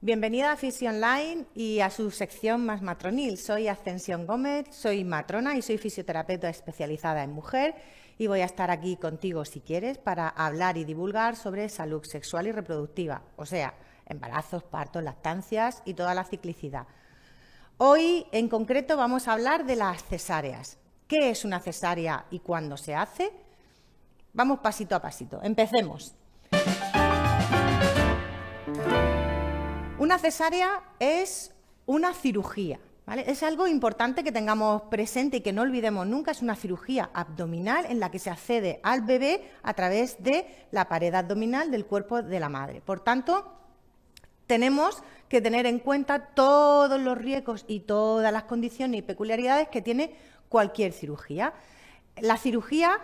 Bienvenida a Fisi Online y a su sección más matronil. Soy Ascensión Gómez, soy matrona y soy fisioterapeuta especializada en mujer y voy a estar aquí contigo si quieres para hablar y divulgar sobre salud sexual y reproductiva, o sea, embarazos, partos, lactancias y toda la ciclicidad. Hoy en concreto vamos a hablar de las cesáreas. ¿Qué es una cesárea y cuándo se hace? Vamos pasito a pasito. Empecemos. Una cesárea es una cirugía, ¿vale? Es algo importante que tengamos presente y que no olvidemos nunca. Es una cirugía abdominal en la que se accede al bebé a través de la pared abdominal del cuerpo de la madre. Por tanto, tenemos que tener en cuenta todos los riesgos y todas las condiciones y peculiaridades que tiene cualquier cirugía. La cirugía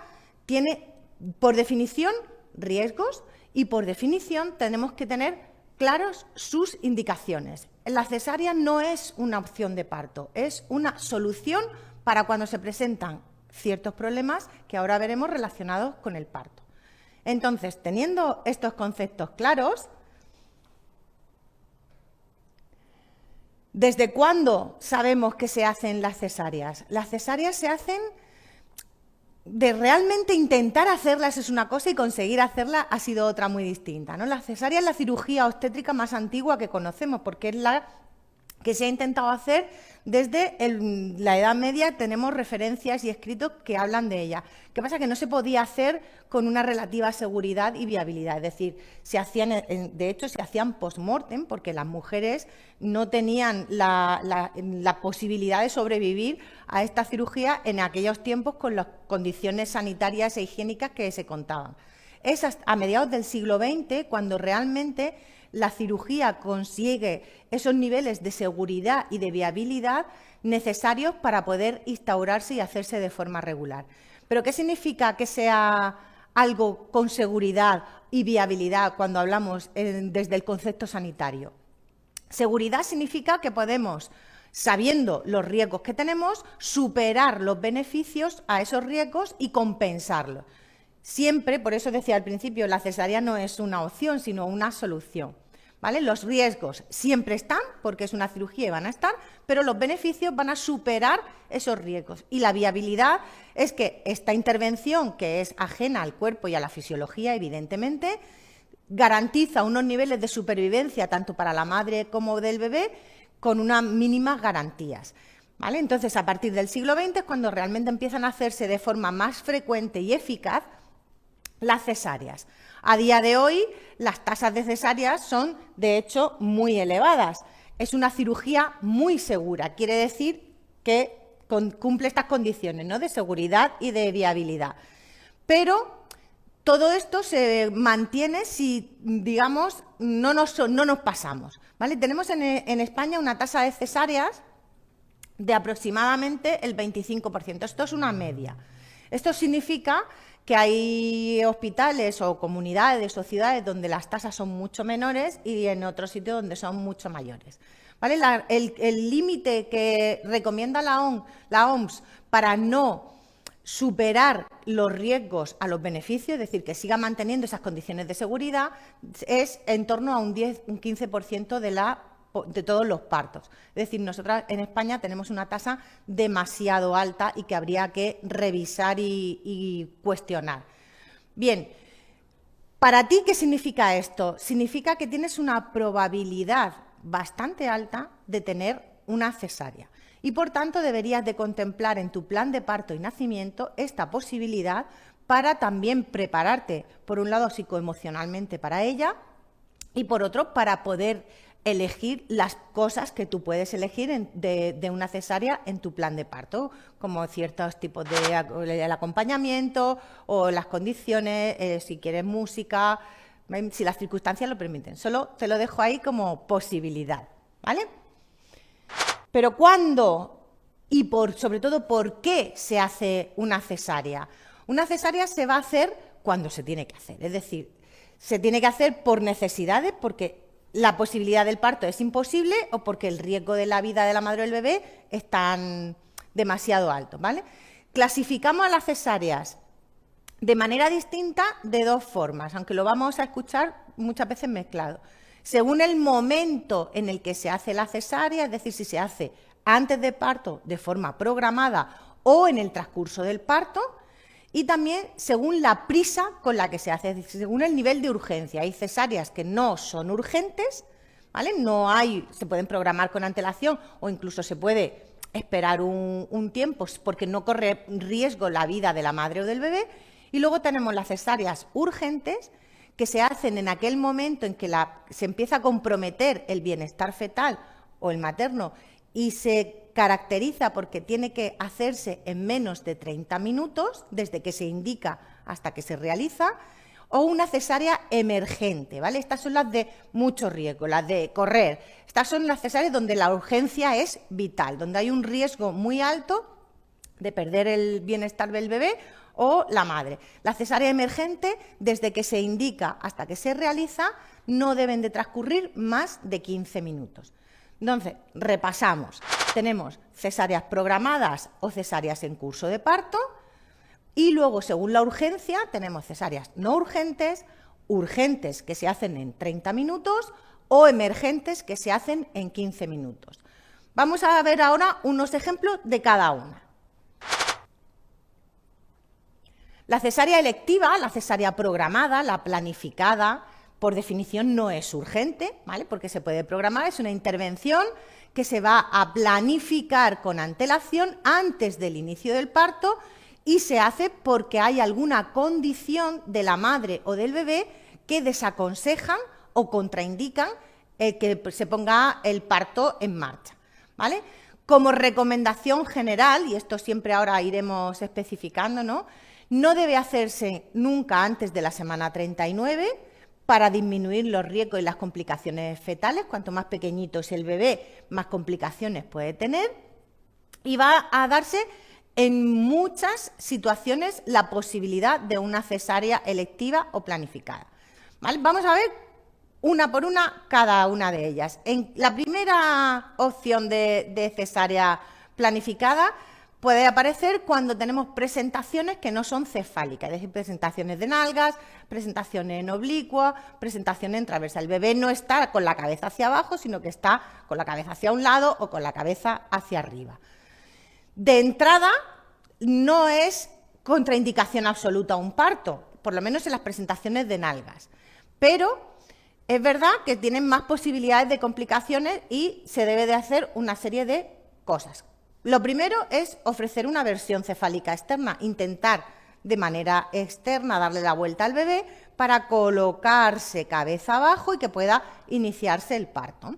tiene, por definición, riesgos y por definición tenemos que tener claros sus indicaciones. La cesárea no es una opción de parto, es una solución para cuando se presentan ciertos problemas que ahora veremos relacionados con el parto. Entonces, teniendo estos conceptos claros, ¿desde cuándo sabemos que se hacen las cesáreas? Las cesáreas se hacen de realmente intentar hacerlas es una cosa y conseguir hacerla ha sido otra muy distinta, ¿no? La cesárea es la cirugía obstétrica más antigua que conocemos porque es la que se ha intentado hacer desde la Edad Media. Tenemos referencias y escritos que hablan de ella. ¿Qué pasa? Que no se podía hacer con una relativa seguridad y viabilidad. Es decir, de hecho, se hacían post-mortem porque las mujeres no tenían la posibilidad de sobrevivir a esta cirugía en aquellos tiempos con las condiciones sanitarias e higiénicas que se contaban. Es a mediados del siglo XX cuando realmente la cirugía consigue esos niveles de seguridad y de viabilidad necesarios para poder instaurarse y hacerse de forma regular. ¿Pero qué significa que sea algo con seguridad y viabilidad cuando hablamos desde el concepto sanitario? Seguridad significa que podemos, sabiendo los riesgos que tenemos, superar los beneficios a esos riesgos y compensarlos. Siempre, por eso decía al principio, la cesárea no es una opción, sino una solución, ¿vale? Los riesgos siempre están, porque es una cirugía y van a estar, pero los beneficios van a superar esos riesgos. Y la viabilidad es que esta intervención, que es ajena al cuerpo y a la fisiología, evidentemente, garantiza unos niveles de supervivencia tanto para la madre como del bebé con unas mínimas garantías, ¿vale? Entonces, a partir del siglo XX es cuando realmente empiezan a hacerse de forma más frecuente y eficaz las cesáreas. A día de hoy, las tasas de cesáreas son, de hecho, muy elevadas. Es una cirugía muy segura, quiere decir que cumple estas condiciones, ¿no?, de seguridad y de viabilidad. Pero todo esto se mantiene si, digamos, no nos pasamos, ¿vale? Tenemos en España una tasa de cesáreas de aproximadamente el 25%. Esto es una media. Esto significa que hay hospitales o comunidades o ciudades donde las tasas son mucho menores y en otros sitios donde son mucho mayores, ¿vale? El límite que recomienda la OMS para no superar los riesgos a los beneficios, es decir, que siga manteniendo esas condiciones de seguridad, es en torno a un 15% de todos los partos. Es decir, nosotras en España tenemos una tasa demasiado alta y que habría que revisar y cuestionar. Bien, ¿para ti qué significa esto? Significa que tienes una probabilidad bastante alta de tener una cesárea y, por tanto, deberías de contemplar en tu plan de parto y nacimiento esta posibilidad para también prepararte, por un lado, psicoemocionalmente para ella y, por otro, para poder elegir las cosas que tú puedes elegir de una cesárea en tu plan de parto, como ciertos tipos de acompañamiento o las condiciones, si quieres música, si las circunstancias lo permiten. Solo te lo dejo ahí como posibilidad, ¿vale? Pero ¿cuándo y sobre todo por qué se hace una cesárea? Una cesárea se va a hacer cuando se tiene que hacer, es decir, se tiene que hacer por necesidades, porque la posibilidad del parto es imposible o porque el riesgo de la vida de la madre o del bebé es demasiado alto, ¿vale? Clasificamos a las cesáreas de manera distinta de dos formas, aunque lo vamos a escuchar muchas veces mezclado. según el momento en el que se hace la cesárea, es decir, si se hace antes del parto de forma programada o en el transcurso del parto, y también según la prisa con la que se hace, es decir, según el nivel de urgencia. Hay cesáreas que no son urgentes, ¿vale? Se pueden programar con antelación o incluso se puede esperar un tiempo porque no corre riesgo la vida de la madre o del bebé. Y luego tenemos las cesáreas urgentes, que se hacen en aquel momento en que se empieza a comprometer el bienestar fetal o el materno y se caracteriza porque tiene que hacerse en menos de 30 minutos, desde que se indica hasta que se realiza, o una cesárea emergente, ¿vale? Estas son las de mucho riesgo, las de correr. Estas son las cesáreas donde la urgencia es vital, donde hay un riesgo muy alto de perder el bienestar del bebé o la madre. La cesárea emergente, desde que se indica hasta que se realiza, no deben de transcurrir más de 15 minutos. Entonces, repasamos. Tenemos cesáreas programadas o cesáreas en curso de parto y luego, según la urgencia, tenemos cesáreas no urgentes, urgentes que se hacen en 30 minutos o emergentes que se hacen en 15 minutos. Vamos a ver ahora unos ejemplos de cada una. La cesárea electiva, la cesárea programada, la planificada, por definición no es urgente, ¿vale? Porque se puede programar, es una intervención que se va a planificar con antelación antes del inicio del parto y se hace porque hay alguna condición de la madre o del bebé que desaconsejan o contraindican que se ponga el parto en marcha, ¿vale? Como recomendación general, y esto siempre ahora iremos especificando, no debe hacerse nunca antes de la semana 39 para disminuir los riesgos y las complicaciones fetales. Cuanto más pequeñito es el bebé, más complicaciones puede tener. Y va a darse en muchas situaciones la posibilidad de una cesárea electiva o planificada, ¿vale? Vamos a ver una por una cada una de ellas. En la primera opción de cesárea planificada puede aparecer cuando tenemos presentaciones que no son cefálicas, es decir, presentaciones de nalgas, presentaciones en oblicua, presentaciones en transversa. El bebé no está con la cabeza hacia abajo, sino que está con la cabeza hacia un lado o con la cabeza hacia arriba. De entrada, no es contraindicación absoluta un parto, por lo menos en las presentaciones de nalgas, pero es verdad que tienen más posibilidades de complicaciones y se debe de hacer una serie de cosas. Lo primero es ofrecer una versión cefálica externa, intentar de manera externa darle la vuelta al bebé para colocarse cabeza abajo y que pueda iniciarse el parto,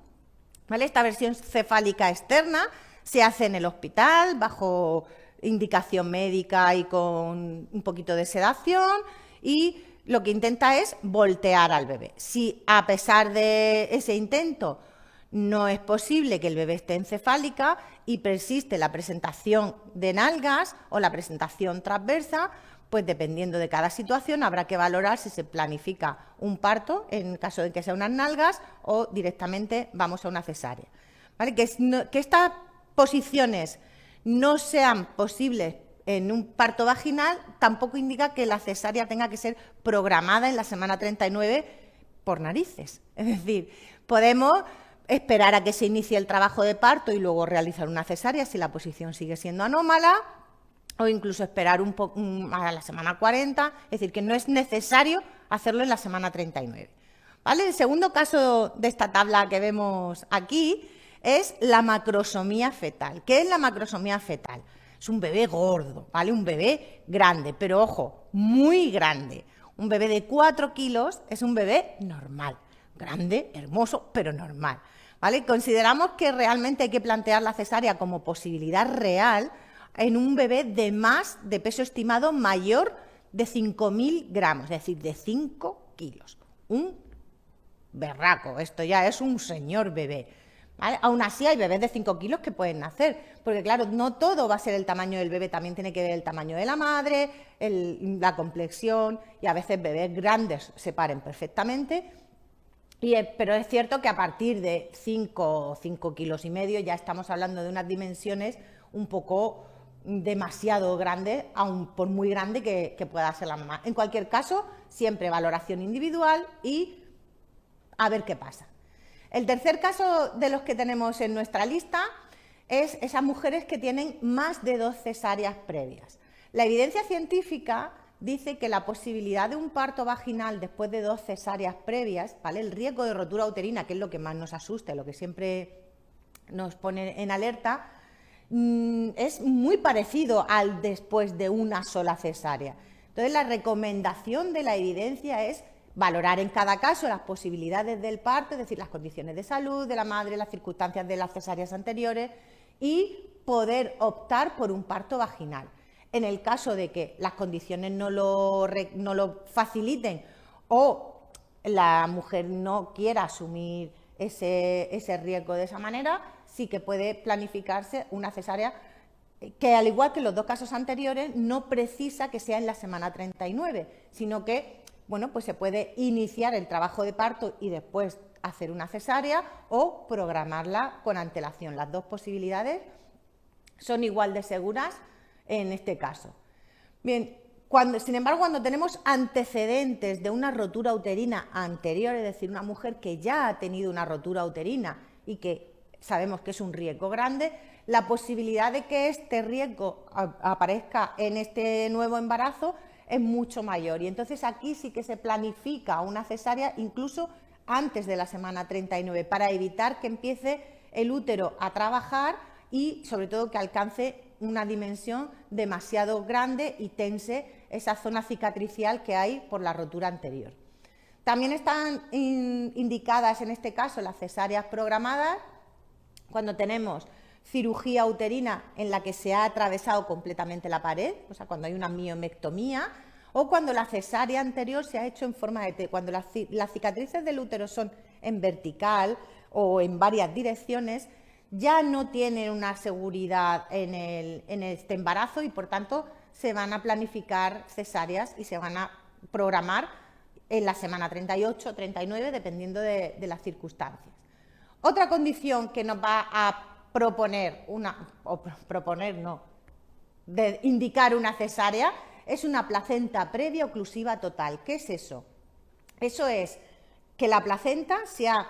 ¿vale? Esta versión cefálica externa se hace en el hospital bajo indicación médica y con un poquito de sedación y lo que intenta es voltear al bebé. Si a pesar de ese intento no es posible que el bebé esté en cefálica y persiste la presentación de nalgas o la presentación transversa, pues dependiendo de cada situación habrá que valorar si se planifica un parto en caso de que sea unas nalgas o directamente vamos a una cesárea, ¿vale? Que estas posiciones no sean posibles en un parto vaginal tampoco indica que la cesárea tenga que ser programada en la semana 39 por narices. Es decir, podemos esperar a que se inicie el trabajo de parto y luego realizar una cesárea si la posición sigue siendo anómala, o incluso esperar a la semana 40, es decir, que no es necesario hacerlo en la semana 39. ¿Vale? El segundo caso de esta tabla que vemos aquí es la macrosomía fetal. ¿Qué es la macrosomía fetal? Es un bebé gordo, ¿vale? Un bebé grande, pero ojo, muy grande. Un bebé de 4 kilos es un bebé normal, grande, hermoso, pero normal, ¿vale? Consideramos que realmente hay que plantear la cesárea como posibilidad real en un bebé de peso estimado mayor de 5.000 gramos, es decir, de 5 kilos. Un berraco, esto ya es un señor bebé, ¿vale? Aún así hay bebés de 5 kilos que pueden nacer, porque claro, no todo va a ser el tamaño del bebé, también tiene que ver el tamaño de la madre, la complexión, y a veces bebés grandes se paren perfectamente, pero es cierto que a partir de 5 kilos y medio ya estamos hablando de unas dimensiones un poco demasiado grandes, aun por muy grande que pueda ser la mamá. En cualquier caso, siempre valoración individual y a ver qué pasa. El tercer caso de los que tenemos en nuestra lista es esas mujeres que tienen más de 2 cesáreas previas. La evidencia científica dice que la posibilidad de un parto vaginal después de 2 cesáreas previas, ¿vale? El riesgo de rotura uterina, que es lo que más nos asusta, lo que siempre nos pone en alerta, es muy parecido al después de una sola cesárea. Entonces, la recomendación de la evidencia es valorar en cada caso las posibilidades del parto, es decir, las condiciones de salud de la madre, las circunstancias de las cesáreas anteriores y poder optar por un parto vaginal. En el caso de que las condiciones no lo faciliten o la mujer no quiera asumir ese riesgo de esa manera, sí que puede planificarse una cesárea que, al igual que los 2 casos anteriores, no precisa que sea en la semana 39, sino que, bueno, pues se puede iniciar el trabajo de parto y después hacer una cesárea o programarla con antelación. Las 2 posibilidades son igual de seguras en este caso. Bien, sin embargo, cuando tenemos antecedentes de una rotura uterina anterior, es decir, una mujer que ya ha tenido una rotura uterina y que sabemos que es un riesgo grande, la posibilidad de que este riesgo aparezca en este nuevo embarazo es mucho mayor. Y entonces aquí sí que se planifica una cesárea incluso antes de la semana 39 para evitar que empiece el útero a trabajar y sobre todo que alcance una dimensión demasiado grande y tense esa zona cicatricial que hay por la rotura anterior. También están indicadas en este caso las cesáreas programadas cuando tenemos cirugía uterina en la que se ha atravesado completamente la pared, o sea, cuando hay una miomectomía, o cuando la cesárea anterior se ha hecho en forma de T, cuando las cicatrices del útero son en vertical o en varias direcciones, ya no tienen una seguridad en este embarazo y por tanto se van a planificar cesáreas y se van a programar en la semana 38 o 39 dependiendo de las circunstancias. Otra condición que nos va a indicar una cesárea es una placenta previa oclusiva total. ¿Qué es eso? Eso es que la placenta se ha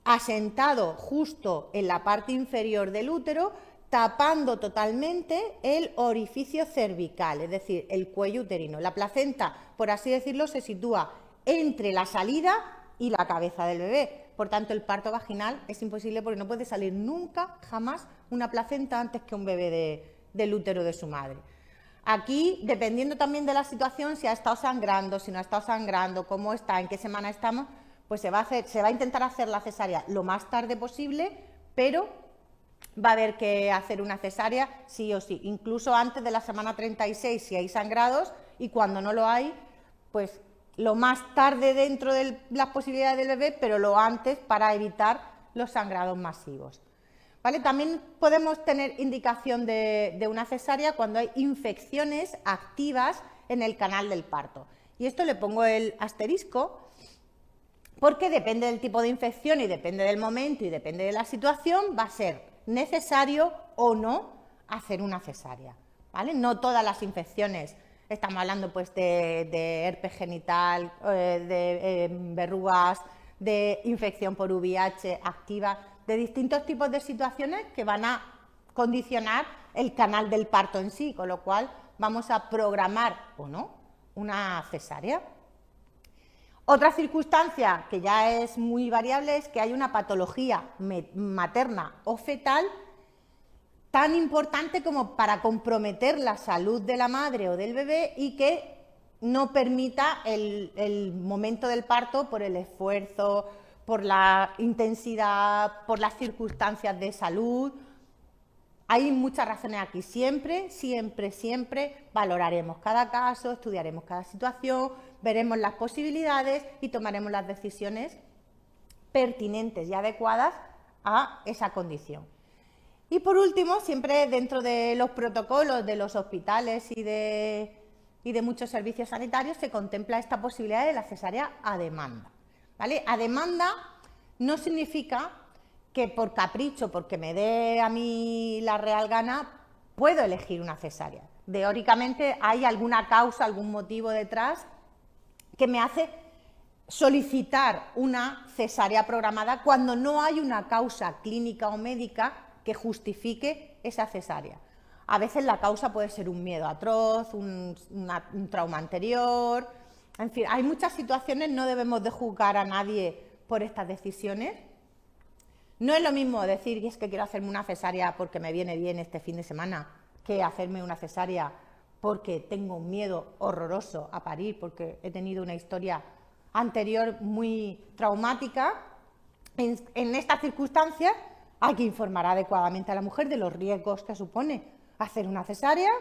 asentado justo en la parte inferior del útero, tapando totalmente el orificio cervical, es decir, el cuello uterino. La placenta, por así decirlo, se sitúa entre la salida y la cabeza del bebé. Por tanto, el parto vaginal es imposible porque no puede salir nunca, jamás, una placenta antes que un bebé del útero de su madre. Aquí, dependiendo también de la situación, si ha estado sangrando, si no ha estado sangrando, cómo está, en qué semana estamos, pues se va a intentar hacer la cesárea lo más tarde posible, pero va a haber que hacer una cesárea sí o sí, incluso antes de la semana 36 si hay sangrados, y cuando no lo hay, pues lo más tarde dentro de las posibilidades del bebé, pero lo antes para evitar los sangrados masivos. ¿Vale? También podemos tener indicación de una cesárea cuando hay infecciones activas en el canal del parto. Y esto le pongo el asterisco porque depende del tipo de infección y depende del momento y depende de la situación, va a ser necesario o no hacer una cesárea. ¿Vale? No todas las infecciones, estamos hablando pues de herpes genital, de verrugas, de infección por VIH activa, de distintos tipos de situaciones que van a condicionar el canal del parto en sí, con lo cual vamos a programar o no una cesárea. Otra circunstancia que ya es muy variable es que hay una patología materna o fetal tan importante como para comprometer la salud de la madre o del bebé y que no permita el momento del parto por el esfuerzo, por la intensidad, por las circunstancias de salud. Hay muchas razones aquí. Siempre valoraremos cada caso, estudiaremos cada situación, veremos las posibilidades y tomaremos las decisiones pertinentes y adecuadas a esa condición. Y por último, siempre dentro de los protocolos de los hospitales y de muchos servicios sanitarios se contempla esta posibilidad de la cesárea a demanda. ¿Vale? A demanda no significa que por capricho, porque me dé a mí la real gana, puedo elegir una cesárea. Teóricamente hay alguna causa, algún motivo detrás que me hace solicitar una cesárea programada cuando no hay una causa clínica o médica que justifique esa cesárea. A veces la causa puede ser un miedo atroz, un trauma anterior, en fin, hay muchas situaciones, no debemos de juzgar a nadie por estas decisiones. No es lo mismo decir que es que quiero hacerme una cesárea porque me viene bien este fin de semana que hacerme una cesárea porque tengo un miedo horroroso a parir, porque he tenido una historia anterior muy traumática. En estas circunstancias hay que informar adecuadamente a la mujer de los riesgos que supone hacer una cesárea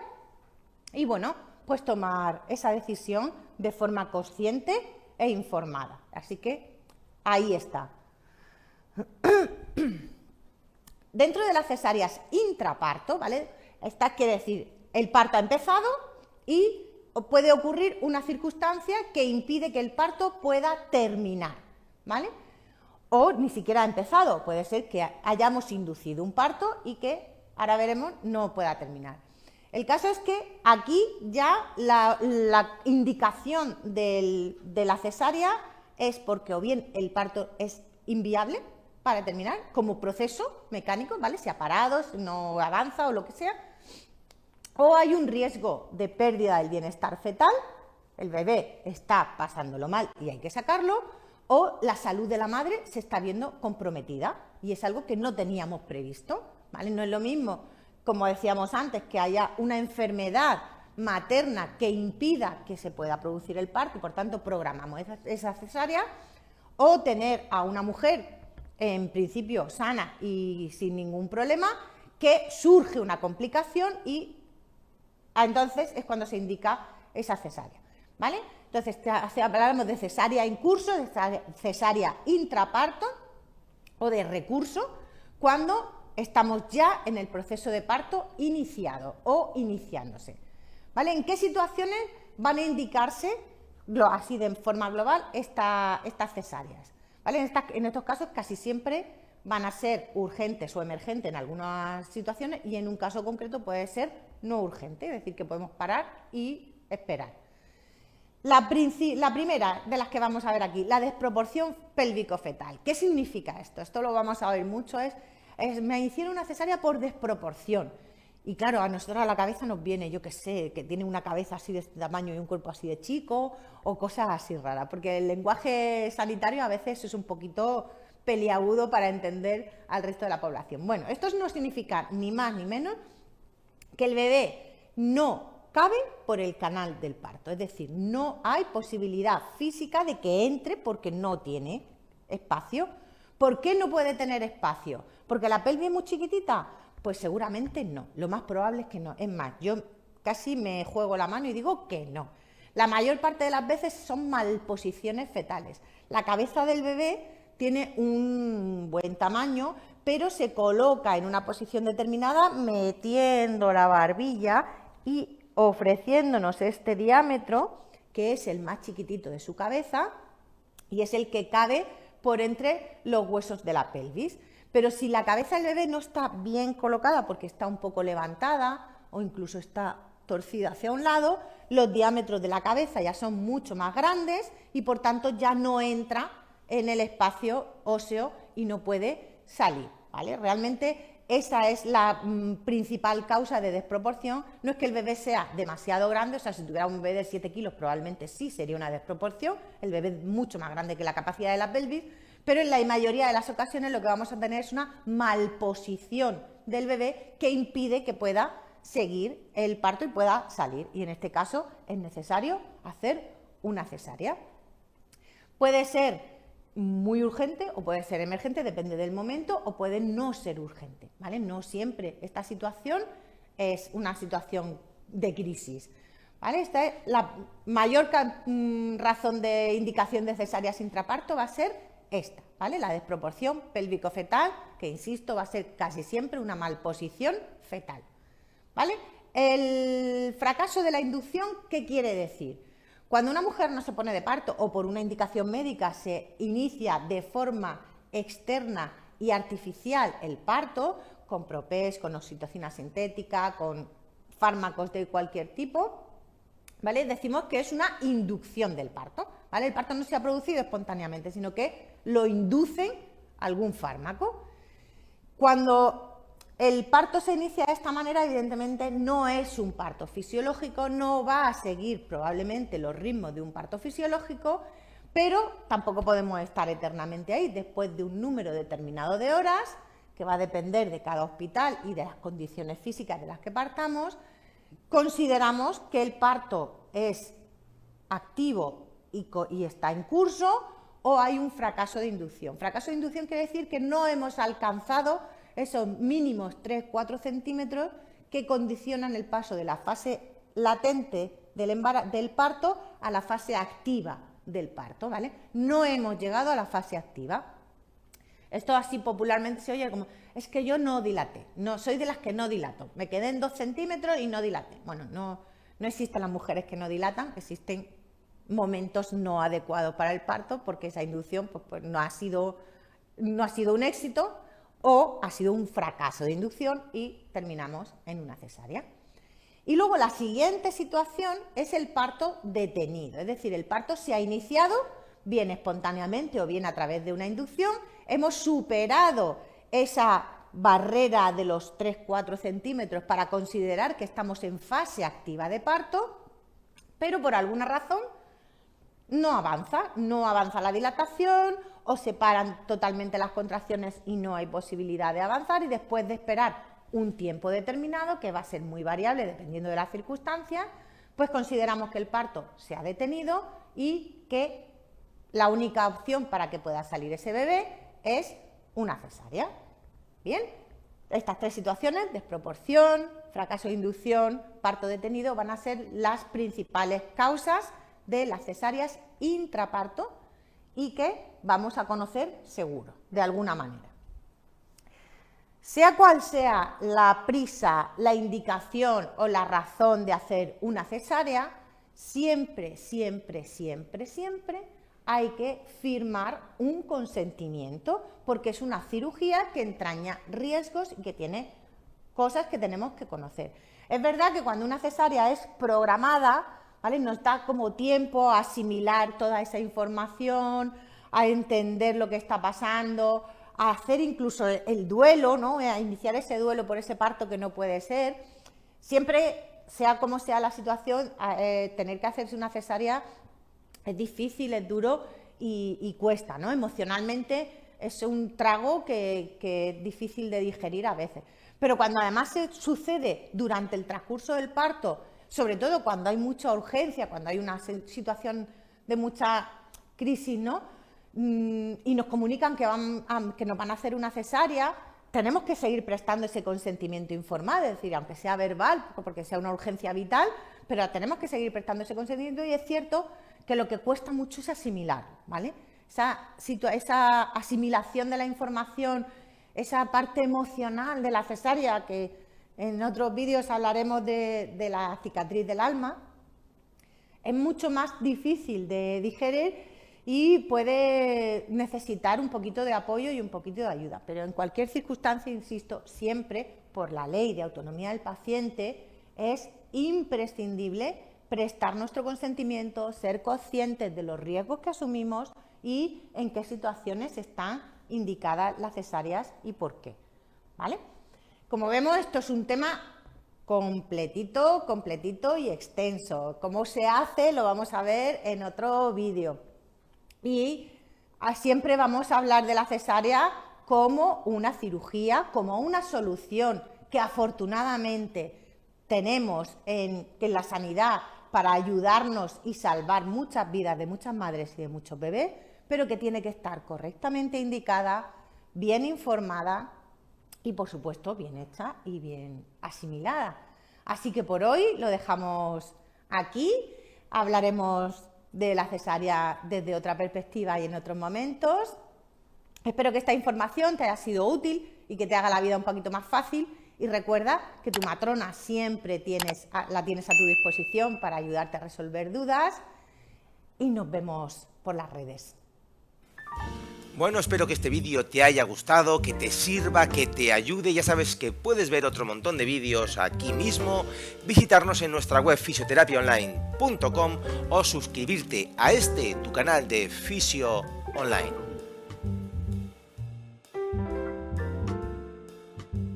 y, bueno, pues tomar esa decisión de forma consciente e informada. Así que ahí está. Dentro de las cesáreas intraparto, ¿vale? Esta quiere decir, el parto ha empezado y puede ocurrir una circunstancia que impide que el parto pueda terminar, ¿vale? O ni siquiera ha empezado, puede ser que hayamos inducido un parto y que, ahora veremos, no pueda terminar. El caso es que aquí ya la indicación de la cesárea es porque o bien el parto es inviable para terminar, como proceso mecánico, ¿vale? Se ha parado, no avanza o lo que sea, o hay un riesgo de pérdida del bienestar fetal, el bebé está pasándolo mal y hay que sacarlo, o la salud de la madre se está viendo comprometida y es algo que no teníamos previsto, ¿vale? No es lo mismo, como decíamos antes, que haya una enfermedad materna que impida que se pueda producir el parto y por tanto programamos esa cesárea, o tener a una mujer en principio sana y sin ningún problema, que surge una complicación y entonces es cuando se indica esa cesárea, ¿vale? Entonces hablamos de cesárea en curso, de cesárea intraparto o de recurso cuando estamos ya en el proceso de parto iniciado o iniciándose, ¿vale? ¿En qué situaciones van a indicarse, así de forma global, estas cesáreas? ¿Vale? En estos casos casi siempre van a ser urgentes o emergentes en algunas situaciones y en un caso concreto puede ser no urgente, es decir, que podemos parar y esperar. La primera de las que vamos a ver aquí, la desproporción pélvico-fetal. ¿Qué significa esto? Esto lo vamos a oír mucho, me hicieron una cesárea por desproporción. Y claro, a nosotros a la cabeza nos viene, yo qué sé, que tiene una cabeza así de este tamaño y un cuerpo así de chico, o cosas así raras, porque el lenguaje sanitario a veces es un poquito peliagudo para entender al resto de la población. Bueno, esto no significa ni más ni menos que el bebé no cabe por el canal del parto, es decir, no hay posibilidad física de que entre porque no tiene espacio. ¿Por qué no puede tener espacio? ¿Porque la pelvis es muy chiquitita? Pues seguramente no, lo más probable es que no. Es más, yo casi me juego la mano y digo que no. La mayor parte de las veces son malposiciones fetales. La cabeza del bebé tiene un buen tamaño, pero se coloca en una posición determinada metiendo la barbilla y ofreciéndonos este diámetro, que es el más chiquitito de su cabeza y es el que cabe por entre los huesos de la pelvis. Pero si la cabeza del bebé no está bien colocada porque está un poco levantada o incluso está torcida hacia un lado, los diámetros de la cabeza ya son mucho más grandes y por tanto ya no entra en el espacio óseo y no puede salir, ¿vale? Realmente esa es la principal causa de desproporción. No es que el bebé sea demasiado grande, o sea, si tuviera un bebé de 7 kilos probablemente sí sería una desproporción, el bebé es mucho más grande que la capacidad de la pelvis, pero en la mayoría de las ocasiones lo que vamos a tener es una malposición del bebé que impide que pueda seguir el parto y pueda salir. Y en este caso es necesario hacer una cesárea. Puede ser muy urgente o puede ser emergente, depende del momento, o puede no ser urgente, ¿vale? No siempre esta situación es una situación de crisis, ¿vale? Esta es la mayor razón de indicación de cesáreas intraparto, va a ser esta, ¿vale? La desproporción pélvico-fetal, que insisto, va a ser casi siempre una malposición fetal, ¿vale? El fracaso de la inducción, ¿qué quiere decir? Cuando una mujer no se pone de parto o por una indicación médica se inicia de forma externa y artificial el parto, con Propés, con oxitocina sintética, con fármacos de cualquier tipo, ¿vale? Decimos que es una inducción del parto, ¿vale? El parto no se ha producido espontáneamente, sino que lo inducen algún fármaco. Cuando el parto se inicia de esta manera, evidentemente no es un parto fisiológico, no va a seguir probablemente los ritmos de un parto fisiológico, pero tampoco podemos estar eternamente ahí. Después de un número determinado de horas, que va a depender de cada hospital y de las condiciones físicas de las que partamos, consideramos que el parto es activo y está en curso, o hay un fracaso de inducción. Fracaso de inducción quiere decir que no hemos alcanzado esos mínimos 3-4 centímetros que condicionan el paso de la fase latente del parto a la fase activa del parto, ¿vale? No hemos llegado a la fase activa. Esto así popularmente se oye como, es que yo no dilaté, no, soy de las que no dilato, me quedé en 2 centímetros y no dilaté. Bueno, no existen las mujeres que no dilatan, existen momentos no adecuados para el parto porque esa inducción pues no ha sido un éxito o ha sido un fracaso de inducción y terminamos en una cesárea. Y luego la siguiente situación es el parto detenido, es decir, el parto se ha iniciado bien espontáneamente o bien a través de una inducción, hemos superado esa barrera de los 3-4 centímetros para considerar que estamos en fase activa de parto, pero por alguna razón no avanza la dilatación o se paran totalmente las contracciones y no hay posibilidad de avanzar, y después de esperar un tiempo determinado, que va a ser muy variable dependiendo de las circunstancias, pues consideramos que el parto se ha detenido y que la única opción para que pueda salir ese bebé es una cesárea. Bien, estas 3 situaciones, desproporción, fracaso de inducción, parto detenido, van a ser las principales causas de las cesáreas intraparto y que vamos a conocer seguro, de alguna manera. Sea cual sea la prisa, la indicación o la razón de hacer una cesárea, siempre hay que firmar un consentimiento, porque es una cirugía que entraña riesgos y que tiene cosas que tenemos que conocer. Es verdad que cuando una cesárea es programada, ¿vale?, nos da como tiempo a asimilar toda esa información, a entender lo que está pasando, a hacer incluso el duelo, ¿no?, a iniciar ese duelo por ese parto que no puede ser. Siempre, sea como sea la situación, tener que hacerse una cesárea es difícil, es duro y cuesta, ¿no? Emocionalmente es un trago que es difícil de digerir a veces. Pero cuando además sucede durante el transcurso del parto, sobre todo cuando hay mucha urgencia, cuando hay una situación de mucha crisis, ¿no?, y nos comunican que nos van a hacer una cesárea, tenemos que seguir prestando ese consentimiento informado, es decir, aunque sea verbal, porque sea una urgencia vital, pero tenemos que seguir prestando ese consentimiento, y es cierto que lo que cuesta mucho es asimilar, ¿vale? Esa asimilación de la información, esa parte emocional de la cesárea, que en otros vídeos hablaremos de la cicatriz del alma, es mucho más difícil de digerir y puede necesitar un poquito de apoyo y un poquito de ayuda. Pero en cualquier circunstancia, insisto, siempre por la ley de autonomía del paciente es imprescindible prestar nuestro consentimiento, ser conscientes de los riesgos que asumimos y en qué situaciones están indicadas las cesáreas y por qué, ¿vale? Como vemos, esto es un tema completito y extenso. Cómo se hace lo vamos a ver en otro vídeo. Y siempre vamos a hablar de la cesárea como una cirugía, como una solución que afortunadamente tenemos en la sanidad para ayudarnos y salvar muchas vidas de muchas madres y de muchos bebés, pero que tiene que estar correctamente indicada, bien informada y, por supuesto, bien hecha y bien asimilada. Así que por hoy lo dejamos aquí. Hablaremos de la cesárea desde otra perspectiva y en otros momentos. Espero que esta información te haya sido útil y que te haga la vida un poquito más fácil. Y recuerda que tu matrona siempre la tienes a tu disposición para ayudarte a resolver dudas. Y nos vemos por las redes. Bueno, espero que este vídeo te haya gustado, que te sirva, que te ayude. Ya sabes que puedes ver otro montón de vídeos aquí mismo, visitarnos en nuestra web fisioterapiaonline.com o suscribirte a tu canal de Fisio Online.